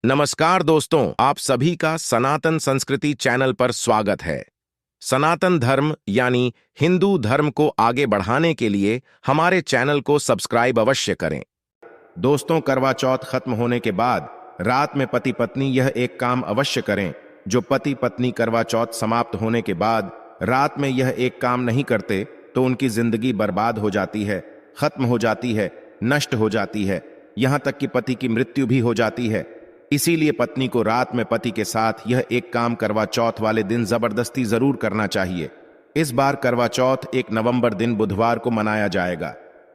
नमस्कार दोस्तों, आप सभी का सनातन संस्कृति चैनल पर स्वागत है। सनातन धर्म यानी हिंदू धर्म को आगे बढ़ाने के लिए हमारे चैनल को सब्सक्राइब अवश्य करें। दोस्तों, करवा चौथ खत्म होने के बाद रात में पति पत्नी यह एक काम अवश्य करें। जो पति पत्नी करवा चौथ समाप्त होने के बाद रात में यह एक काम नहीं करते तो उनकी जिंदगी बर्बाद हो जाती है, खत्म हो जाती है, नष्ट हो जाती है, यहां तक कि पति की मृत्यु भी हो जाती है। इसीलिए पत्नी को रात में पति के साथ यह एक काम करवा चौथ वाले दिन जबरदस्ती जरूर करना चाहिए। इस बार करवा चौथ 1 नवंबर दिन बुधवार को मनाया जाएगा।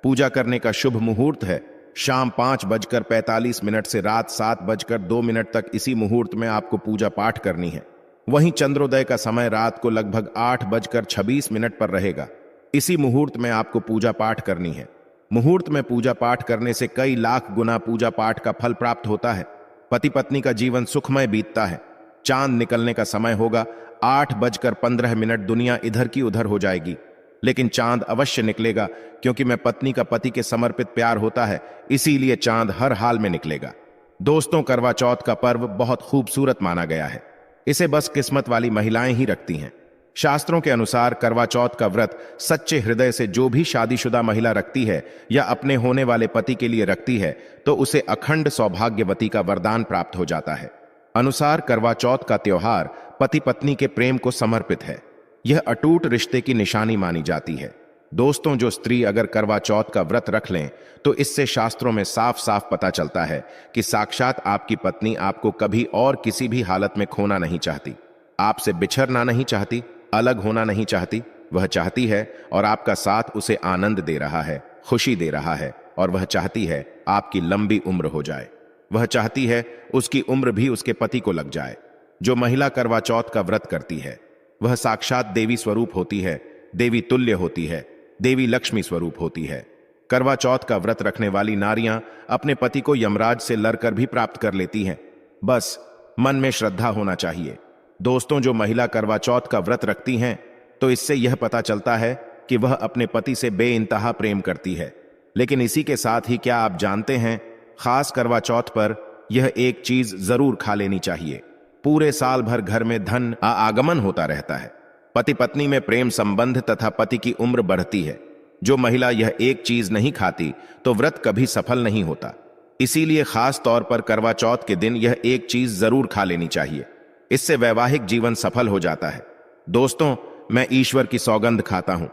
पूजा करने का शुभ मुहूर्त है शाम 5:45 से रात 7:02 तक। इसी मुहूर्त में आपको पूजा पाठ करनी है। वहीं चंद्रोदय का समय रात को लगभग 8:26 पर रहेगा। इसी मुहूर्त में आपको पूजा पाठ करनी है। मुहूर्त में पूजा पाठ करने से कई लाख गुना पूजा पाठ का फल प्राप्त होता है। पति पत्नी का जीवन सुखमय बीतता है। चांद निकलने का समय होगा 8:15। दुनिया इधर की उधर हो जाएगी, लेकिन चांद अवश्य निकलेगा, क्योंकि मैं पत्नी का पति के समर्पित प्यार होता है, इसीलिए चांद हर हाल में निकलेगा। दोस्तों, करवा चौथ का पर्व बहुत खूबसूरत माना गया है। इसे बस किस्मत वाली महिलाएं ही रखती हैं। शास्त्रों के अनुसार करवा चौथ का व्रत सच्चे हृदय से जो भी शादीशुदा महिला रखती है या अपने होने वाले पति के लिए रखती है तो उसे अखंड सौभाग्यवती का वरदान प्राप्त हो जाता है। अनुसार करवा चौथ का त्योहार पति पत्नी के प्रेम को समर्पित है। यह अटूट रिश्ते की निशानी मानी जाती है। दोस्तों, जो स्त्री अगर करवा चौथ का व्रत रख लें तो इससे शास्त्रों में साफ साफ पता चलता है कि साक्षात आपकी पत्नी आपको कभी और किसी भी हालत में खोना नहीं चाहती, आपसे बिछड़ना नहीं चाहती, अलग होना नहीं चाहती। वह चाहती है और आपका साथ उसे आनंद दे रहा है, खुशी दे रहा है, और वह चाहती है आपकी लंबी उम्र हो जाए। वह चाहती है उसकी उम्र भी उसके पति को लग जाए। जो महिला करवा चौथ का व्रत करती है वह साक्षात देवी स्वरूप होती है, देवी तुल्य होती है, देवी लक्ष्मी स्वरूप होती है। करवा चौथ का व्रत रखने वाली नारियां अपने पति को यमराज से लड़कर भी प्राप्त कर लेती हैं। बस मन में श्रद्धा होना चाहिए। दोस्तों, जो महिला करवा चौथ का व्रत रखती हैं तो इससे यह पता चलता है कि वह अपने पति से बेइंतहा प्रेम करती है। लेकिन इसी के साथ ही क्या आप जानते हैं, खास करवा चौथ पर यह एक चीज जरूर खा लेनी चाहिए। पूरे साल भर घर में धन आगमन होता रहता है। पति पत्नी में प्रेम संबंध तथा पति की उम्र बढ़ती है। जो महिला यह एक चीज नहीं खाती तो व्रत कभी सफल नहीं होता। इसीलिए खास तौर पर करवा चौथ के दिन यह एक चीज जरूर खा लेनी चाहिए। इससे वैवाहिक जीवन सफल हो जाता है। दोस्तों, मैं ईश्वर की सौगंध खाता हूं,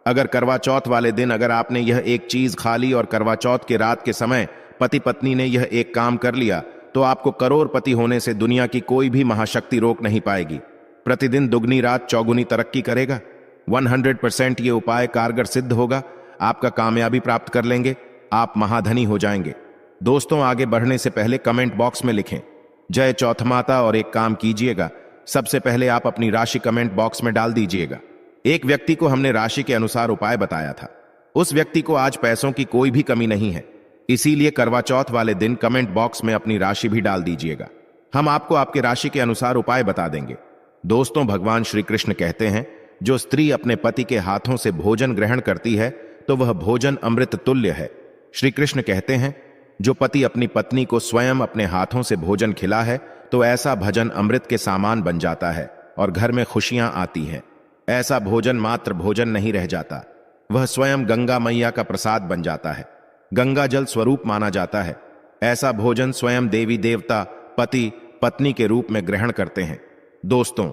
अगर करवा चौथ वाले दिन अगर आपने यह एक चीज खा ली और करवा चौथ के रात के समय पति पत्नी ने यह एक काम कर लिया तो आपको करोड़पति होने से दुनिया की कोई भी महाशक्ति रोक नहीं पाएगी। प्रतिदिन दुगनी रात चौगुनी तरक्की करेगा। 100% ये उपाय कारगर सिद्ध होगा। आपका कामयाबी प्राप्त कर लेंगे, आप महाधनी हो जाएंगे। दोस्तों, आगे बढ़ने से पहले कमेंट बॉक्स में लिखें जय चौथ माता, और एक काम कीजिएगा, सबसे पहले आप अपनी राशि कमेंट बॉक्स में डाल दीजिएगा। एक व्यक्ति को हमने राशि के अनुसार उपाय बताया था। उस व्यक्ति को आज पैसों की कोई भी कमी नहीं है, इसीलिए करवा चौथ वाले दिन कमेंट बॉक्स में अपनी राशि भी डाल दीजिएगा। हम आपको आपके राशि के अनुसार उपाय बता देंगे। दोस्तों, भगवान श्री कृष्ण कहते हैं, जो स्त्री अपने पति के हाथों से भोजन ग्रहण करती है तो वह भोजन अमृत तुल्य है। श्री कृष्ण कहते हैं, जो पति अपनी पत्नी को स्वयं अपने हाथों से भोजन खिला है तो ऐसा भजन अमृत के सामान बन जाता है और घर में खुशियां आती हैं। ऐसा भोजन मात्र भोजन नहीं रह जाता, वह स्वयं गंगा मैया का प्रसाद बन जाता है, गंगा जल स्वरूप माना जाता है। ऐसा भोजन स्वयं देवी देवता पति पत्नी के रूप में ग्रहण करते हैं। दोस्तों,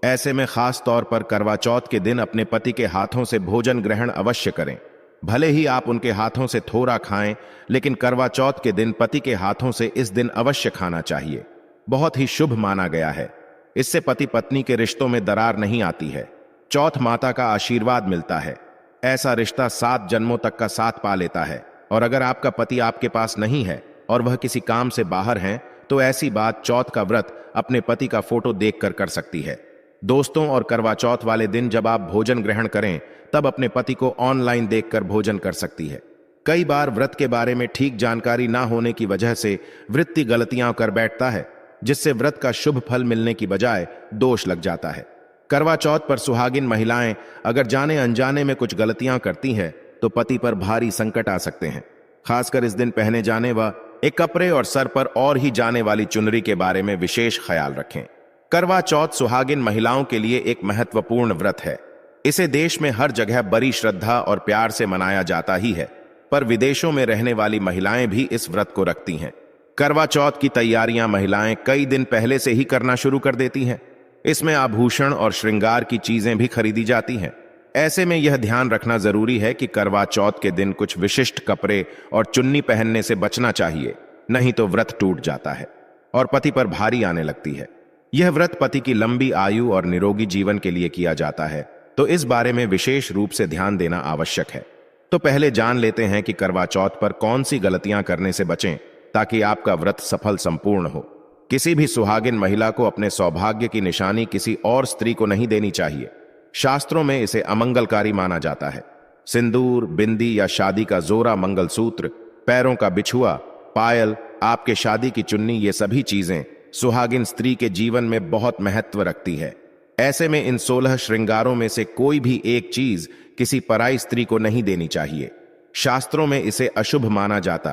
ऐसे में खास तौर पर करवा चौथ के दिन अपने पति के हाथों से भोजन ग्रहण अवश्य करें। भले ही आप उनके हाथों से थोड़ा खाएं, लेकिन करवा चौथ के दिन पति के हाथों से इस दिन अवश्य खाना चाहिए। बहुत ही शुभ माना गया है। इससे पति पत्नी के रिश्तों में दरार नहीं आती है। चौथ माता का आशीर्वाद मिलता है। ऐसा रिश्ता 7 जन्मों तक का साथ पा लेता है। और अगर आपका पति आपके पास नहीं है और वह किसी काम से बाहर हैं तो ऐसी बात चौथ का व्रत अपने पति का फोटो देखकर कर सकती है। दोस्तों, और करवा चौथ वाले दिन जब आप भोजन ग्रहण करें तब अपने पति को ऑनलाइन देखकर भोजन कर सकती है। कई बार व्रत के बारे में ठीक जानकारी ना होने की वजह से वृत्ति गलतियां कर बैठता है, जिससे व्रत का शुभ फल मिलने की बजाय दोष लग जाता है। करवा चौथ पर सुहागिन महिलाएं अगर जाने अनजाने में कुछ गलतियां करती हैं तो पति पर भारी संकट आ सकते हैं। खासकर इस दिन पहने जाने व एक कपड़े और सर पर और ही जाने वाली चुनरी के बारे में विशेष ख्याल रखें। करवा चौथ सुहागिन महिलाओं के लिए एक महत्वपूर्ण व्रत है। इसे देश में हर जगह बड़ी श्रद्धा और प्यार से मनाया जाता ही है, पर विदेशों में रहने वाली महिलाएं भी इस व्रत को रखती हैं। करवा चौथ की तैयारियां महिलाएं कई दिन पहले से ही करना शुरू कर देती हैं। इसमें आभूषण और श्रृंगार की चीजें भी खरीदी जाती हैं। ऐसे में यह ध्यान रखना जरूरी है कि करवा चौथ के दिन कुछ विशिष्ट कपड़े और चुन्नी पहनने से बचना चाहिए, नहीं तो व्रत टूट जाता है और पति पर भारी आने लगती है। यह व्रत पति की लंबी आयु और निरोगी जीवन के लिए किया जाता है, तो इस बारे में विशेष रूप से ध्यान देना आवश्यक है। तो पहले जान लेते हैं कि करवा चौथ पर कौन सी गलतियां करने से बचें ताकि आपका व्रत सफल संपूर्ण हो। किसी भी सुहागिन महिला को अपने सौभाग्य की निशानी किसी और स्त्री को नहीं देनी चाहिए। शास्त्रों में इसे अमंगलकारी माना जाता है। सिंदूर, बिंदी या शादी का जोरा, मंगलसूत्र, पैरों का बिछुआ, पायल, आपके शादी की चुन्नी, ये सभी चीजें सुहागिन स्त्री के जीवन में बहुत महत्व रखती है। ऐसे में इन 16 श्रृंगारों में से कोई भी एक चीज किसी पराई स्त्री को नहीं देनी चाहिए। शास्त्रों में इसे अशुभ माना जाता,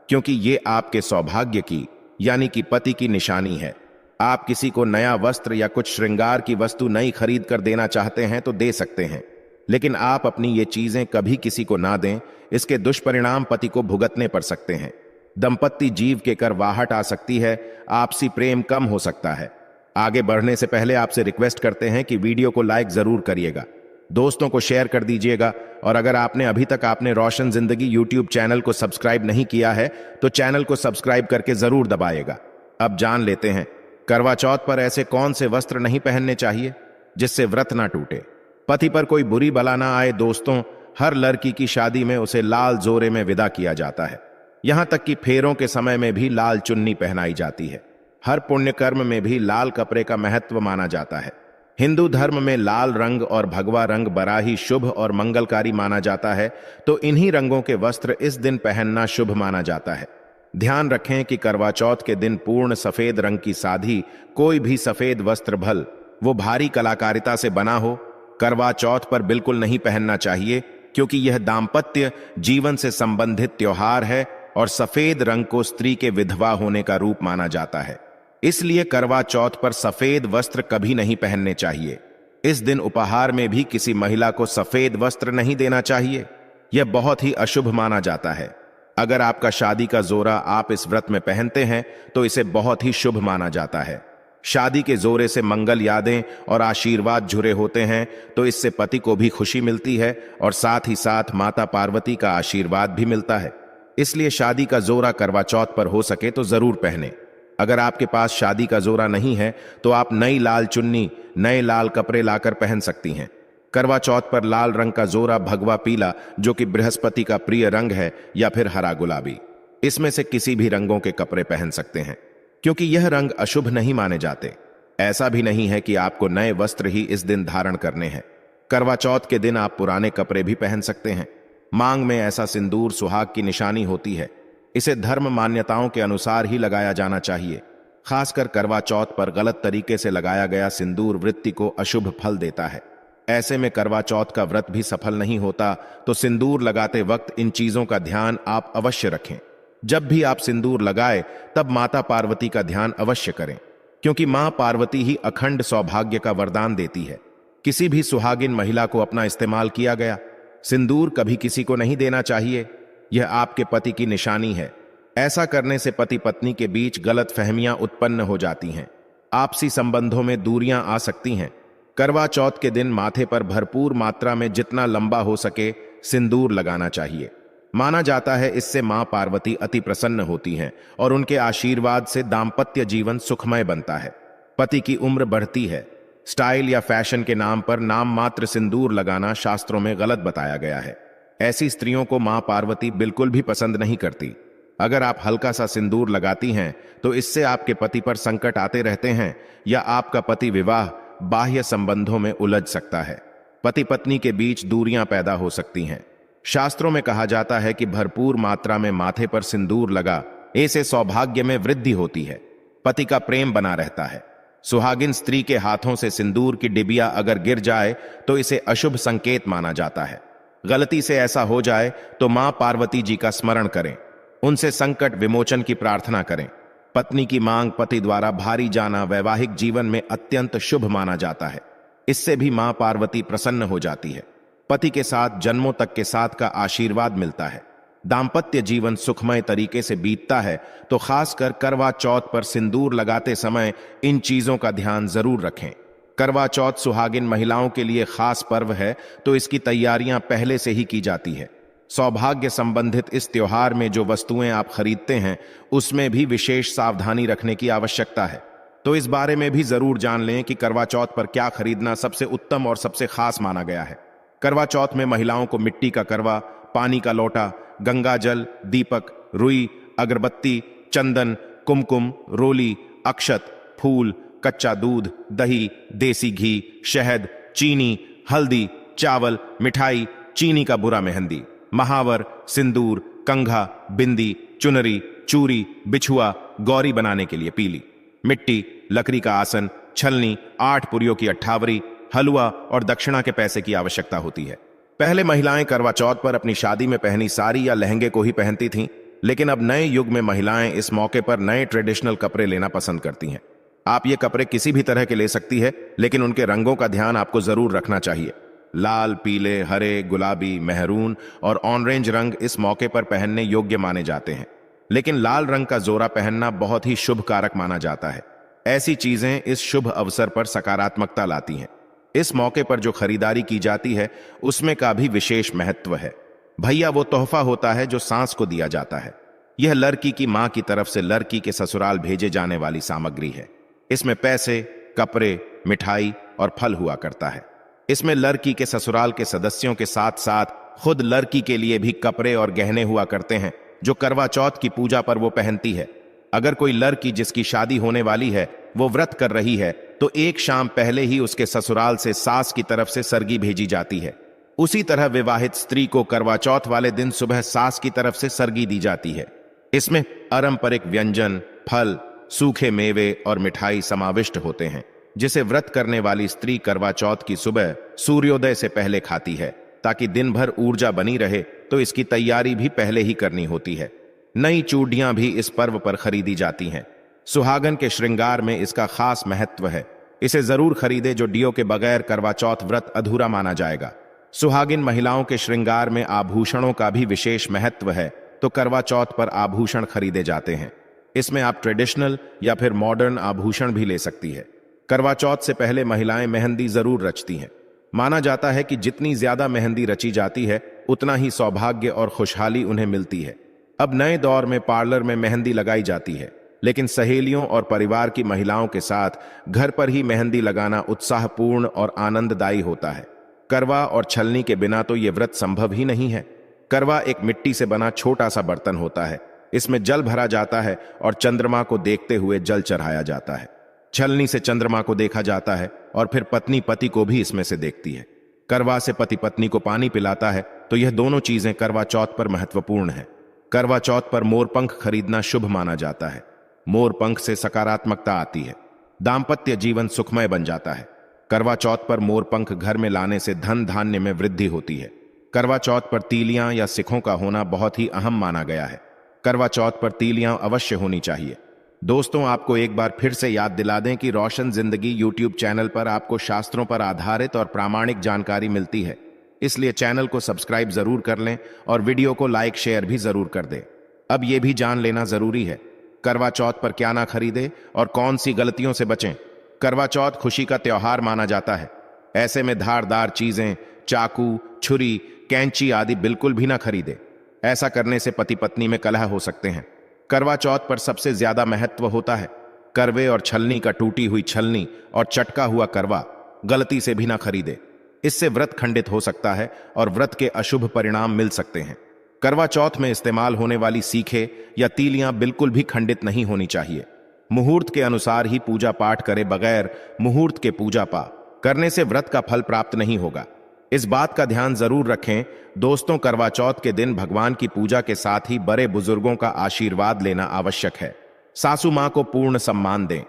क्योंकि ये आपके सौभाग्य की यानी कि पति की निशानी है। आप किसी को नया वस्त्र या कुछ श्रृंगार की वस्तु नई खरीद कर देना चाहते हैं तो दे सकते हैं, लेकिन आप अपनी ये चीजें कभी किसी को ना दें। इसके दुष्परिणाम पति को भुगतने पड़ सकते हैं। दंपत्ति जीव के करवाहट आ सकती है, आपसी प्रेम कम हो सकता है। आगे बढ़ने से पहले आपसे रिक्वेस्ट करते हैं कि वीडियो को लाइक जरूर करिएगा, दोस्तों को शेयर कर दीजिएगा, और अगर आपने अभी तक आपने रोशन जिंदगी यूट्यूब चैनल को सब्सक्राइब नहीं किया है तो चैनल को सब्सक्राइब करके जरूर दबाइएगा। अब जान लेते हैं करवा चौथ पर ऐसे कौन से वस्त्र नहीं पहनने चाहिए जिससे व्रत ना टूटे, पति पर कोई बुरी बला ना आए। दोस्तों, हर लड़की की शादी में उसे लाल जोरे में विदा किया जाता है। यहां तक कि फेरों के समय में भी लाल चुन्नी पहनाई जाती है। हर पुण्य कर्म में भी लाल कपड़े का महत्व माना जाता है। हिंदू धर्म में लाल रंग और भगवा रंग बड़ा ही शुभ और मंगलकारी माना जाता है, तो इन्हीं रंगों के वस्त्र इस दिन पहनना शुभ माना जाता है। ध्यान रखें कि करवा चौथ के दिन पूर्ण सफेद रंग की साधी कोई भी सफेद वस्त्र भल वो भारी कलाकारिता से बना हो, करवा चौथ पर बिल्कुल नहीं पहनना चाहिए, क्योंकि यह दाम्पत्य जीवन से संबंधित त्योहार है और सफेद रंग को स्त्री के विधवा होने का रूप माना जाता है। इसलिए करवा चौथ पर सफेद वस्त्र कभी नहीं पहनने चाहिए। इस दिन उपहार में भी किसी महिला को सफेद वस्त्र नहीं देना चाहिए, यह बहुत ही अशुभ माना जाता है। अगर आपका शादी का जोरा आप इस व्रत में पहनते हैं तो इसे बहुत ही शुभ माना जाता है। शादी के जोरे से मंगल यादें और आशीर्वाद जुड़े होते हैं, तो इससे पति को भी खुशी मिलती है और साथ ही साथ माता पार्वती का आशीर्वाद भी मिलता है। इसलिए शादी का जोरा करवा चौथ पर हो सके तो जरूर पहने। अगर आपके पास शादी का जोरा नहीं है तो आप नई लाल चुन्नी, नए लाल कपड़े लाकर पहन सकती हैं। करवा चौथ पर लाल रंग का जोरा, भगवा पीला जो कि बृहस्पति का प्रिय रंग है, या फिर हरा गुलाबी, इसमें से किसी भी रंगों के कपड़े पहन सकते हैं, क्योंकि यह रंग अशुभ नहीं माने जाते। ऐसा भी नहीं है कि आपको नए वस्त्र ही इस दिन धारण करने हैं। करवा चौथ के दिन आप पुराने कपड़े भी पहन सकते हैं। मांग में ऐसा सिंदूर सुहाग की निशानी होती है। इसे धर्म मान्यताओं के अनुसार ही लगाया जाना चाहिए। खासकर करवा चौथ पर गलत तरीके से लगाया गया सिंदूर वृत्ति को अशुभ फल देता है। ऐसे में करवा चौथ का व्रत भी सफल नहीं होता, तो सिंदूर लगाते वक्त इन चीजों का ध्यान आप अवश्य रखें। जब भी आप सिंदूर लगाए तब माता पार्वती का ध्यान अवश्य करें, क्योंकि मां पार्वती ही अखंड सौभाग्य का वरदान देती है। किसी भी सुहागिन महिला को अपना इस्तेमाल किया गया सिंदूर कभी किसी को नहीं देना चाहिए। यह आपके पति की निशानी है। ऐसा करने से पति पत्नी के बीच गलत फहमियां उत्पन्न हो जाती हैं, आपसी संबंधों में दूरियां आ सकती हैं। करवा चौथ के दिन माथे पर भरपूर मात्रा में जितना लंबा हो सके सिंदूर लगाना चाहिए। माना जाता है इससे मां पार्वती अति प्रसन्न होती हैं और उनके आशीर्वाद से दाम्पत्य जीवन सुखमय बनता है। पति की उम्र बढ़ती है। स्टाइल या फैशन के नाम पर नाम मात्र सिंदूर लगाना शास्त्रों में गलत बताया गया है। ऐसी स्त्रियों को मां पार्वती बिल्कुल भी पसंद नहीं करती। अगर आप हल्का सा सिंदूर लगाती हैं तो इससे आपके पति पर संकट आते रहते हैं, या आपका पति विवाह बाह्य संबंधों में उलझ सकता है। पति पत्नी के बीच दूरियां पैदा हो सकती हैं। शास्त्रों में कहा जाता है कि भरपूर मात्रा में माथे पर सिंदूर लगा, ऐसे सौभाग्य में वृद्धि होती है, पति का प्रेम बना रहता है। सुहागिन स्त्री के हाथों से सिंदूर की डिबिया अगर गिर जाए तो इसे अशुभ संकेत माना जाता है। गलती से ऐसा हो जाए तो मां पार्वती जी का स्मरण करें। उनसे संकट विमोचन की प्रार्थना करें। पत्नी की मांग पति द्वारा भारी जाना वैवाहिक जीवन में अत्यंत शुभ माना जाता है। इससे भी मां पार्वती प्रसन्न हो जाती है। पति के साथ जन्मों तक के साथ का आशीर्वाद मिलता है। दाम्पत्य जीवन सुखमय तरीके से बीतता है। तो खासकर करवा चौथ पर सिंदूर लगाते समय इन चीजों का ध्यान जरूर रखें। करवा चौथ सुहागिन महिलाओं के लिए खास पर्व है, तो इसकी तैयारियां पहले से ही की जाती है। सौभाग्य संबंधित इस त्योहार में जो वस्तुएं आप खरीदते हैं उसमें भी विशेष सावधानी रखने की आवश्यकता है। तो इस बारे में भी जरूर जान लें कि करवा चौथ पर क्या खरीदना सबसे उत्तम और सबसे खास माना गया है। करवा चौथ में महिलाओं को मिट्टी का करवा, पानी का लोटा, गंगा जल, दीपक, रुई, अगरबत्ती, चंदन, कुमकुम, रोली, अक्षत, फूल, कच्चा दूध, दही, देसी घी, शहद, चीनी, हल्दी, चावल, मिठाई, चीनी का बुरा मेहंदी, महावर, सिंदूर, कंघा, बिंदी, चुनरी, चूरी, बिछुआ, गौरी बनाने के लिए पीली मिट्टी, लकड़ी का आसन, छलनी, 8 पुरियों की अट्ठावरी, हलवा और दक्षिणा के पैसे की आवश्यकता होती है। पहले महिलाएं करवा चौथ पर अपनी शादी में पहनी साड़ी या लहंगे को ही पहनती थीं, लेकिन अब नए युग में महिलाएं इस मौके पर नए ट्रेडिशनल कपड़े लेना पसंद करती हैं। आप ये कपड़े किसी भी तरह के ले सकती है, लेकिन उनके रंगों का ध्यान आपको जरूर रखना चाहिए। लाल, पीले, हरे, गुलाबी, मेहरून और ऑरेंज रंग इस मौके पर पहनने योग्य माने जाते हैं, लेकिन लाल रंग का जोरा पहनना बहुत ही शुभ कारक माना जाता है। ऐसी चीजें इस शुभ अवसर पर सकारात्मकता लाती हैं। इस मौके पर जो खरीदारी की जाती है उसमें का भी विशेष महत्व है। भैया वो तोहफा होता है जो सास को दिया जाता है। यह लड़की की मां की तरफ से लड़की के ससुराल भेजे जाने वाली सामग्री है। इसमें पैसे, कपड़े, मिठाई और फल हुआ करता है। इसमें लड़की के ससुराल के सदस्यों के साथ साथ खुद लड़की के लिए भी कपड़े और गहने हुआ करते हैं, जो करवा चौथ की पूजा पर वो पहनती है। अगर कोई लड़की जिसकी शादी होने वाली है वो व्रत कर रही है, तो एक शाम पहले ही उसके ससुराल से सास की तरफ से सरगी भेजी जाती है। उसी तरह विवाहित स्त्री को करवा चौथ वाले दिन सुबह सास की तरफ से सरगी दी जाती है। इसमें पारंपरिक व्यंजन, फल, सूखे मेवे और मिठाई समाविष्ट होते हैं, जिसे व्रत करने वाली स्त्री करवा चौथ की सुबह सूर्योदय से पहले खाती है, ताकि दिन भर ऊर्जा बनी रहे। तो इसकी तैयारी भी पहले ही करनी होती है। नई चूड़ियां भी इस पर्व पर खरीदी जाती हैं। सुहागन के श्रृंगार में इसका खास महत्व है। इसे जरूर खरीदे, जो डियो के बगैर करवा चौथ व्रत अधूरा माना जाएगा। सुहागिन महिलाओं के श्रृंगार में आभूषणों का भी विशेष महत्व है, तो करवा चौथ पर आभूषण खरीदे जाते हैं। इसमें आप ट्रेडिशनल या फिर मॉडर्न आभूषण भी ले सकती है। करवा चौथ से पहले महिलाएं मेहंदी जरूर रचती हैं। माना जाता है कि जितनी ज्यादा मेहंदी रची जाती है उतना ही सौभाग्य और खुशहाली उन्हें मिलती है। अब नए दौर में पार्लर में मेहंदी लगाई जाती है, लेकिन सहेलियों और परिवार की महिलाओं के साथ घर पर ही मेहंदी लगाना उत्साहपूर्ण और आनंददायी होता है। करवा और छलनी के बिना तो यह व्रत संभव ही नहीं है। करवा एक मिट्टी से बना छोटा सा बर्तन होता है। इसमें जल भरा जाता है और चंद्रमा को देखते हुए जल चढ़ाया जाता है। छलनी से चंद्रमा को देखा जाता है और फिर पत्नी पति को भी इसमें से देखती है। करवा से पति पत्नी को पानी पिलाता है, तो यह दोनों चीजें करवा चौथ पर महत्वपूर्ण है। करवा चौथ पर मोरपंख खरीदना शुभ माना जाता है। मोरपंख से सकारात्मकता आती है, दाम्पत्य जीवन सुखमय बन जाता है। करवा चौथ पर मोरपंख घर में लाने से धन धान्य में वृद्धि होती है। करवा चौथ पर तीलियां या सिखों का होना बहुत ही अहम माना गया है। करवा चौथ पर तीलियां अवश्य होनी चाहिए। दोस्तों, आपको एक बार फिर से याद दिला दें कि रोशन जिंदगी यूट्यूब चैनल पर आपको शास्त्रों पर आधारित और प्रामाणिक जानकारी मिलती है, इसलिए चैनल को सब्सक्राइब जरूर कर लें और वीडियो को लाइक शेयर भी जरूर कर दें। अब यह भी जान लेना जरूरी है, करवा चौथ पर क्या ना खरीदे और कौन सी गलतियों से बचें। करवा चौथ खुशी का त्योहार माना जाता है। ऐसे में धारदार चीजें, चाकू, छुरी, कैंची आदि बिल्कुल भी ना खरीदे। ऐसा करने से पति पत्नी में कलह हो सकते हैं। करवा चौथ पर सबसे ज्यादा महत्व होता है करवे और छलनी का। टूटी हुई छलनी और चटका हुआ करवा गलती से भी ना खरीदे। इससे व्रत खंडित हो सकता है और व्रत के अशुभ परिणाम मिल सकते हैं। करवा चौथ में इस्तेमाल होने वाली सीखे या तीलियां बिल्कुल भी खंडित नहीं होनी चाहिए। मुहूर्त के अनुसार ही पूजा पाठ करे, बगैर मुहूर्त के पूजा पाठ करने से व्रत का फल प्राप्त नहीं होगा। इस बात का ध्यान जरूर रखें दोस्तों। करवा चौथ के दिन भगवान की पूजा के साथ ही बड़े बुजुर्गों का आशीर्वाद लेना आवश्यक है। सासू मां को पूर्ण सम्मान दें।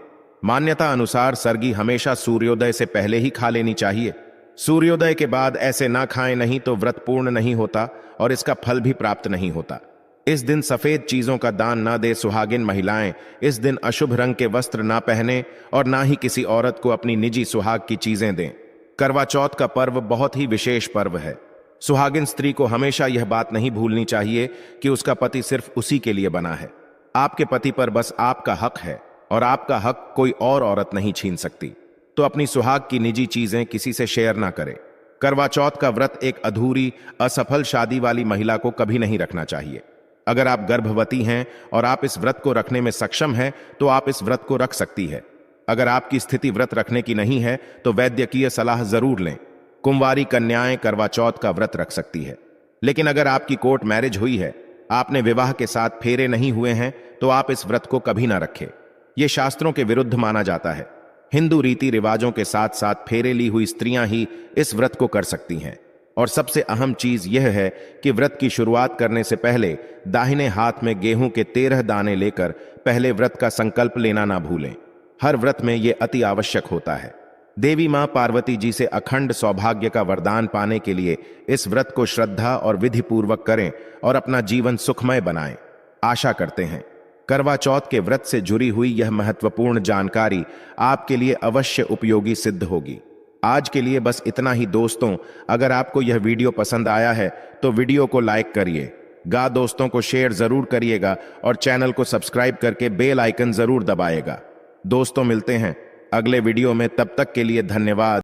मान्यता अनुसार सरगी हमेशा सूर्योदय से पहले ही खा लेनी चाहिए। सूर्योदय के बाद ऐसे ना खाएं, नहीं तो व्रत पूर्ण नहीं होता और इसका फल भी प्राप्त नहीं होता। इस दिन सफेद चीजों का दान न दे। सुहागिन महिलाएं इस दिन अशुभ रंग के वस्त्र ना पहने और ना ही किसी औरत को अपनी निजी सुहाग की चीजें दें। करवा चौथ का पर्व बहुत ही विशेष पर्व है। सुहागिन स्त्री को हमेशा यह बात नहीं भूलनी चाहिए कि उसका पति सिर्फ उसी के लिए बना है। आपके पति पर बस आपका हक है और आपका हक कोई और औरत नहीं छीन सकती। तो अपनी सुहाग की निजी चीजें किसी से शेयर ना करें। करवा चौथ का व्रत एक अधूरी, असफल शादी वाली महिला को कभी नहीं रखना चाहिए। अगर आप गर्भवती हैं और आप इस व्रत को रखने में सक्षम हैं तो आप इस व्रत को रख सकती है। अगर आपकी स्थिति व्रत रखने की नहीं है तो वैद्यकीय सलाह जरूर लें। कुंवारी कन्याएं करवा चौथ का व्रत रख सकती है। लेकिन अगर आपकी कोर्ट मैरिज हुई है, आपने विवाह के साथ फेरे नहीं हुए हैं, तो आप इस व्रत को कभी ना रखें। यह शास्त्रों के विरुद्ध माना जाता है। हिंदू रीति रिवाजों के साथ साथ फेरे ली हुई स्त्रियां ही इस व्रत को कर सकती हैं। और सबसे अहम चीज यह है कि व्रत की शुरुआत करने से पहले दाहिने हाथ में गेहूं के 13 दाने लेकर पहले व्रत का संकल्प लेना ना भूलें। हर व्रत में यह अति आवश्यक होता है। देवी मां पार्वती जी से अखंड सौभाग्य का वरदान पाने के लिए इस व्रत को श्रद्धा और विधि पूर्वक करें और अपना जीवन सुखमय बनाएं। आशा करते हैं करवा चौथ के व्रत से जुड़ी हुई यह महत्वपूर्ण जानकारी आपके लिए अवश्य उपयोगी सिद्ध होगी। आज के लिए बस इतना ही दोस्तों। अगर आपको यह वीडियो पसंद आया है तो वीडियो को लाइक करिए, दोस्तों को शेयर जरूर करिएगा और चैनल को सब्सक्राइब करके बेल आइकन जरूर दबाएगा। दोस्तों मिलते हैं अगले वीडियो में, तब तक के लिए धन्यवाद।